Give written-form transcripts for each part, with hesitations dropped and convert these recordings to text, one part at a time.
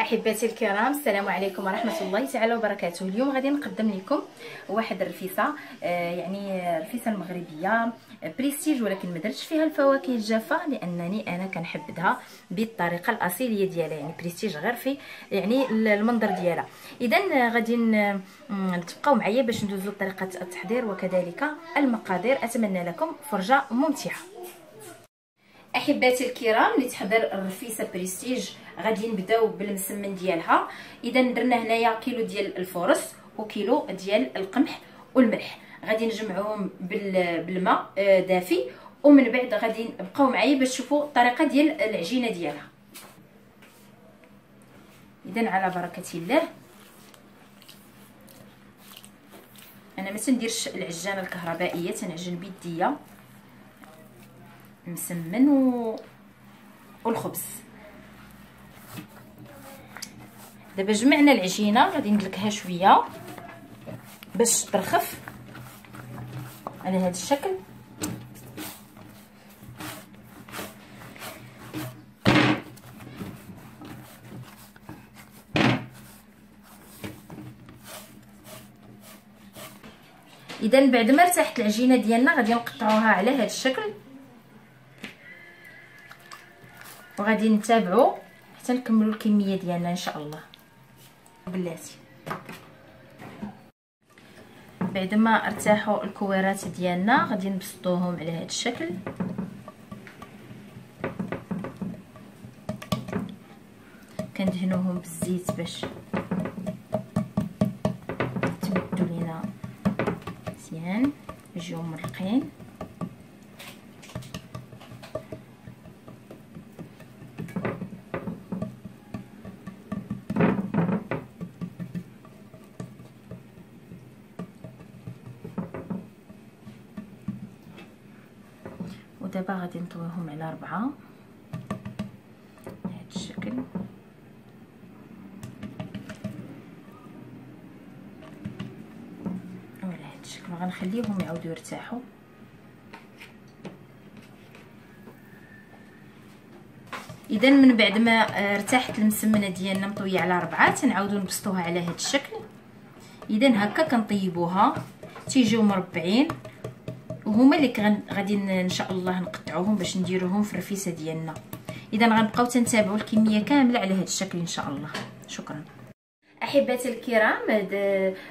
احبتي الكرام، السلام عليكم ورحمه الله تعالى وبركاته. اليوم غادي نقدم لكم واحد الرفيسه، يعني رفيسه المغربيه بريستيج، ولكن ما درتش فيها الفواكه الجافه لانني انا كنحبها بالطريقه الاصيليه ديالها، يعني بريستيج غير في يعني المنظر ديالها. اذا غادي تبقاو معايا باش ندوزو طريقه التحضير وكذلك المقادير. اتمنى لكم فرجه ممتعه. احباتي الكرام، لتحضير الرفيسه بريستيج غادي نبداو بالمسمن ديالها. اذا درنا هنايا كيلو ديال الفورص وكيلو ديال القمح والملح، غادي نجمعوهم بالماء دافي، ومن بعد غادي نبقاو معايا باش تشوفوا الطريقه ديال العجينه ديالها. اذا على بركه الله، انا ما تنديرش العجانه الكهربائيه، تنعجن بيديا مسمن والخبز. دابا جمعنا العجينه، غادي ندلكها شويه باش ترخف على هذا الشكل. اذا بعد ما ارتاحت العجينه ديالنا غادي نقطعوها على هذا الشكل، وغادي نتابعوا حتى نكملوا الكميه ديالنا ان شاء الله. بلاتي بعد ما ارتاحوا الكويرات ديالنا غادي نبسطوهم على هذا الشكل. كندهنوهم بالزيت باش يتمدوا لينا مزيان، يجيو مرقين. ودابا غادي نطويهم على 4 بهذا الشكل. وعلى هذا الشكل غنخليهم يعاودوا يرتاحوا. اذا من بعد ما ارتاحت المسمنه ديالنا مطويه على 4 تنعاودوا نبسطوها على هذا الشكل. اذا هكا كنطيبوها تيجيو مربعين، وهما اللي غادي ان شاء الله نقطعوهم باش نديروهم في الرفيسه ديالنا. اذا غنبقاو تنتابعوا الكميه كامله على هذا الشكل ان شاء الله. شكرا. احبتي الكرام،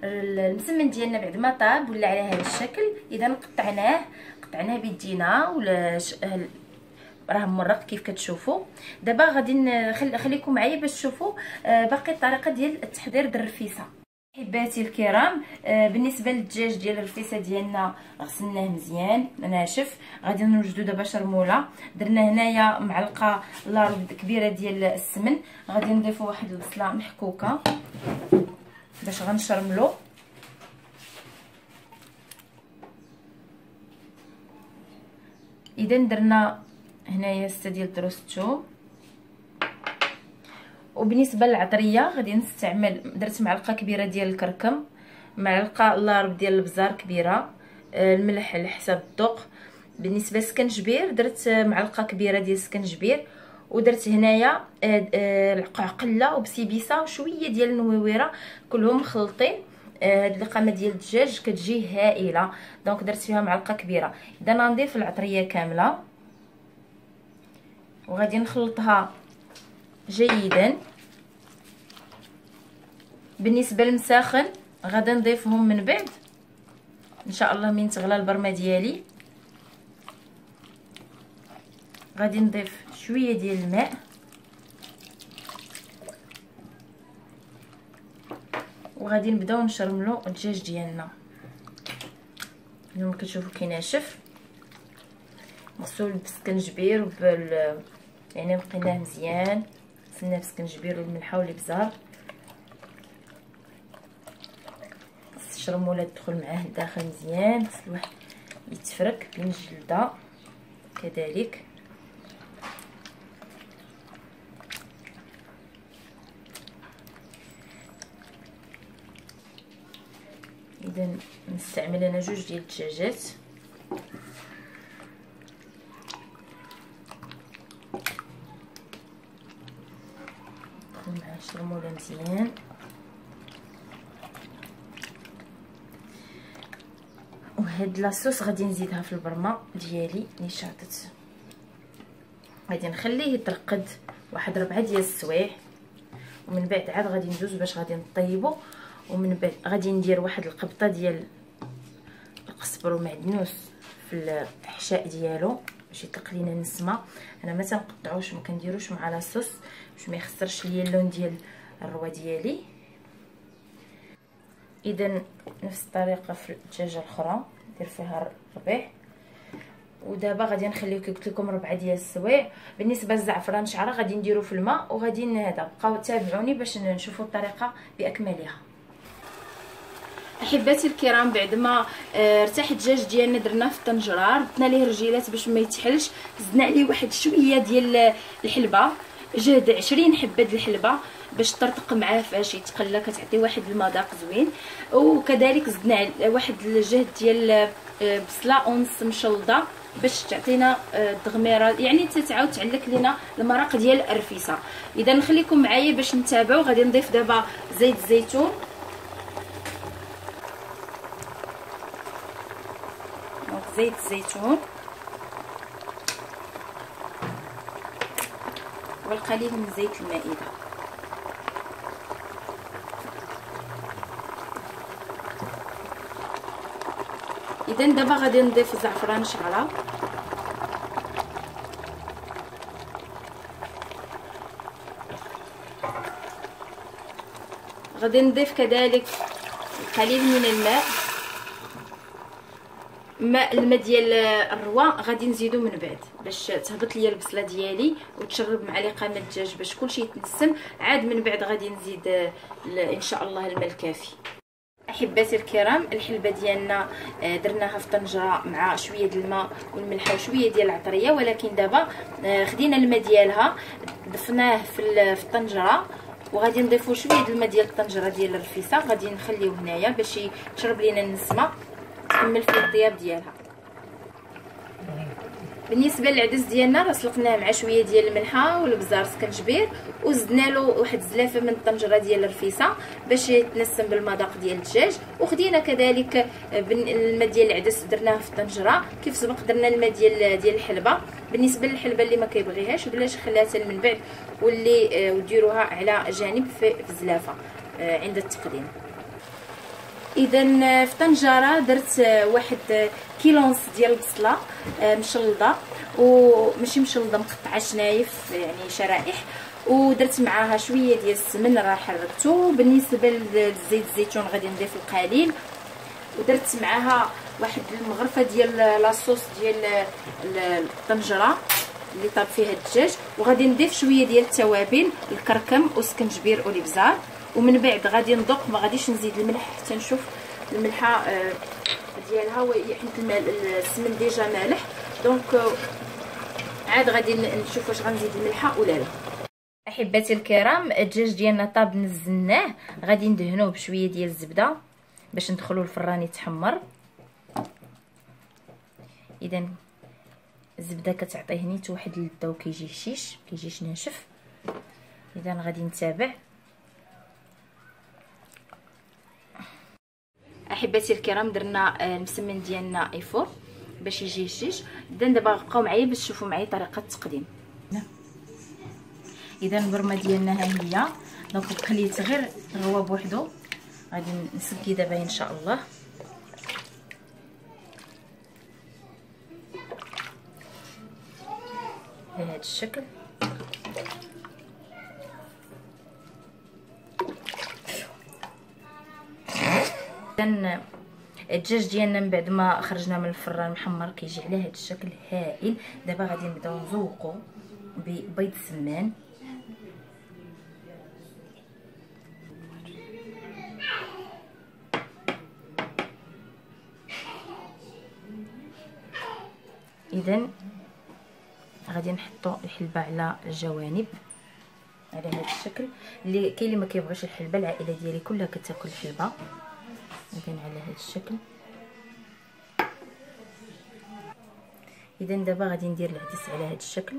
المسمن ديالنا بعد ما طاب ولا على هذا الشكل، اذا قطعناه بيدينا ولا راه مرق كيف كتشوفوا. دابا غادي نخليكم معايا باش تشوفوا باقي الطريقه ديال التحضير ديال الرفيسه. احباتي الكرام، بالنسبه للدجاج ديال الرفيسه ديالنا غسلناه مزيان ناشف. غادي نوجدو دابا شرموله، درنا هنايا معلقه لارد كبيره ديال السمن، غادي نضيفو واحد البصله محكوكه باش غنشرملو. اذا درنا هنايا 6 ديال دروس الثوم. وبالنسبه للعطريه غادي نستعمل، درت معلقه كبيره ديال الكركم، معلقه لارب ديال البزار كبيره، الملح على حسب الذوق. بالنسبه للسكنجبير درت معلقه كبيره ديال السكنجبير، ودرت هنايا عقله وبسيبيسه وشويه ديال النويويره، كلهم مخلطين. هاد القامه ديال الدجاج كتجي هائله، دونك درت فيها معلقه كبيره. اذا غنضيف العطريه كامله وغادي نخلطها جيدا. بالنسبه للمساخن غادي نضيفهم من بعد ان شاء الله من تغلى البرمه ديالي. غادي نضيف شويه ديال الماء وغادي نبداو نشرملو الدجاج ديالنا. كما كتشوفوا كيناشف، مغسول بالسكنجبير يعني نقيناه مزيان، غسلناه بالسكنجبير والملحه والابزار. الشرموله تدخل معاه لداخل مزيان، خص الواحد يتفرك بين الجلده كذلك. اذا نستعمل انا 2 ديال الدجاجات. ندخل مع الشرموله مزيان. وهاد لاصوص غادي نزيدها في البرمه ديالي اللي شاطت، غادي نخليه يترقد واحد 4 ديال السوايع، ومن بعد عاد غادي ندوز باش غادي نطيبو. ومن بعد غادي ندير واحد القبطه ديال القزبر والمعدنوس في الحشاء ديالو باش يطلق لينا النسمه. انا ما تنقطعوش، ما كنديروش مع لاصوص باش ما يخسرش ليا اللون ديال الروا ديالي. اذا نفس الطريقه في الدجاجه الاخرى ندير فيها الربيع. ودابا غادي نخليو كي قلت لكم 4 ديال السوايع. بالنسبه للزعفران شعره غادي نديرو في الماء، وغادي هذا بقاو تابعوني باش نشوفوا الطريقه باكملها. احباتي الكرام، بعد ما ارتاح الدجاج ديالنا درناه في الطنجره، ردنا ليه رجيلات باش ما يتحلش، زدنا عليه واحد شويه ديال الحلبه، جهد 20 حبه د الحلبه باش ترتق معاه فاش يتقلى، كتعطي واحد المذاق زوين. وكذلك زدنا واحد الجهد ديال بصله اونص مشلضه باش تعطينا الدغميره، يعني تتعاود تعلك لينا المرق ديال الرفيسه. اذا نخليكم معايا باش نتابعوا. غادي نضيف دابا زيت الزيتون، زيت الزيتون والقليل من زيت المائده. اذا دابا غادي نضيف زعفران شعره، غادي نضيف كذلك القليل من الماء ديال الروا غادي نزيدو من بعد باش تهبط ليا البصله ديالي وتشرب معلقه من الدجاج باش كلشي يتنسم. عاد من بعد غادي نزيد ان شاء الله الماء الكافي. احباتي الكرام، الحلبه ديالنا درناها في طنجره مع شويه ديال الماء والملح وشويه ديال العطريه، ولكن دابا خدينا الماء ديالها ضفناه في الطنجره، وغادي نضيفوا شويه ديال الماء ديال الطنجره ديال الرفيسه، غادي نخليوه هنايا باش يشرب لينا النسمه تكمل في الطياب ديالها. بالنسبه للعدس ديالنا راه سلقناه مع شويه ديال الملحه والبزار سكنجبير، وزدنا له واحد الزلافه من الطنجره ديال الرفيسه باش يتنسم بالمذاق ديال الدجاج. وخدينا كذلك الماء ديال العدس درناه في الطنجره، كيف سبق درنا الماء ديال الحلبه. بالنسبه للحلبه اللي ما كيبغيهاش بلاش خليها من بعد، واللي وديروها على جانب في الزلافه عند التقديم. اذا في طنجره درت واحد كيلونص ديال البصله مشلضه، وماشي مشلضه مقطعه شنايف يعني شرائح، ودرت معاها شويه ديال السمن راه حركته. بالنسبه للزيت الزيتون غادي نضيف القليل، ودرت معاها واحد المغرفه ديال لاصوص ديال الطنجره اللي طاب فيها الدجاج، وغادي نضيف شويه ديال التوابل، الكركم والسكنجبير والابزار. ومن بعد غادي نذوق، ما غاديش نزيد الملح حتى نشوف الملحه ديالها، حيت السمن ديجا مالح، دونك عاد غادي نشوف واش غنزيد الملحه ولا لا. احباتي الكرام، الدجاج ديالنا طاب نزلناه، غادي ندهنوه بشويه ديال الزبده باش ندخلوا الفران يتحمر. اذا الزبده كتعطيه نيت واحد اللذه وكيجي هشيش، كيجيش ناشف. اذا غادي نتابع. احباتي الكرام، درنا المسمن ديالنا ايفور باش يجي هشيش. اذا دابا بقاو معايا باش تشوفوا معايا طريقه التقديم. اذا البرمه ديالنا ها هي، دونك خليت غير الروا بوحدو، غادي نسقي دابا ان شاء الله. بهذا الشكل. اذا الدجاج ديالنا من بعد ما خرجنا من الفران محمر كيجي على هذا الشكل هائل. دابا غادي نبداو نذوقوا ببيض السمان. اذا غادي نحطوا الحلبه على الجوانب على هذا الشكل. اللي كاين اللي ما كيبغيش الحلبه، العائله ديالي كلها كتاكل الحلبه. اذا على هذا الشكل. اذا دابا غادي ندير العدس على هذا الشكل.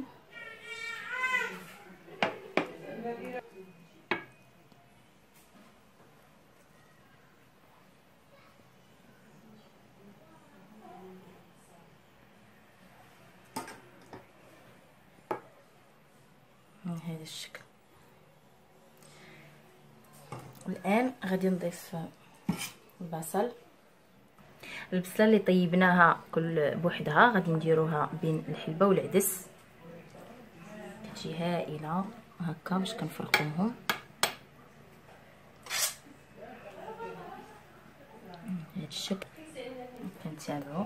بهذا الشكل. الان غادي نضيف البصل. البصله اللي طيبناها كل بوحدها غادي نديروها بين الحلبه والعدس، كتجي هائله هكا باش كنفرقوهم بهذا الشكل. كنتابعوا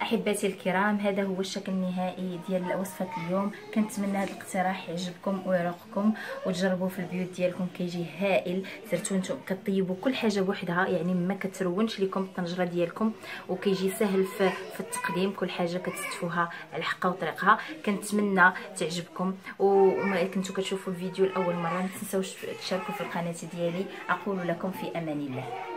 احباتي الكرام، هذا هو الشكل النهائي ديال وصفه اليوم. كنتمنى هذا الاقتراح يعجبكم ويرافقكم وتجربوه في البيوت ديالكم، كيجي هائل. سيرتو نتوما كطيبوا كل حاجه بوحدها، يعني ما كترونش لكم الطنجره ديالكم، وكيجي سهل في التقديم، كل حاجه كتستفوها على حقها وطريقها. كنتمنى تعجبكم، وما كنتو كتشوفوا الفيديو لاول مره ما تنساوش تشاركوا في القناه ديالي. اقول لكم في امان الله.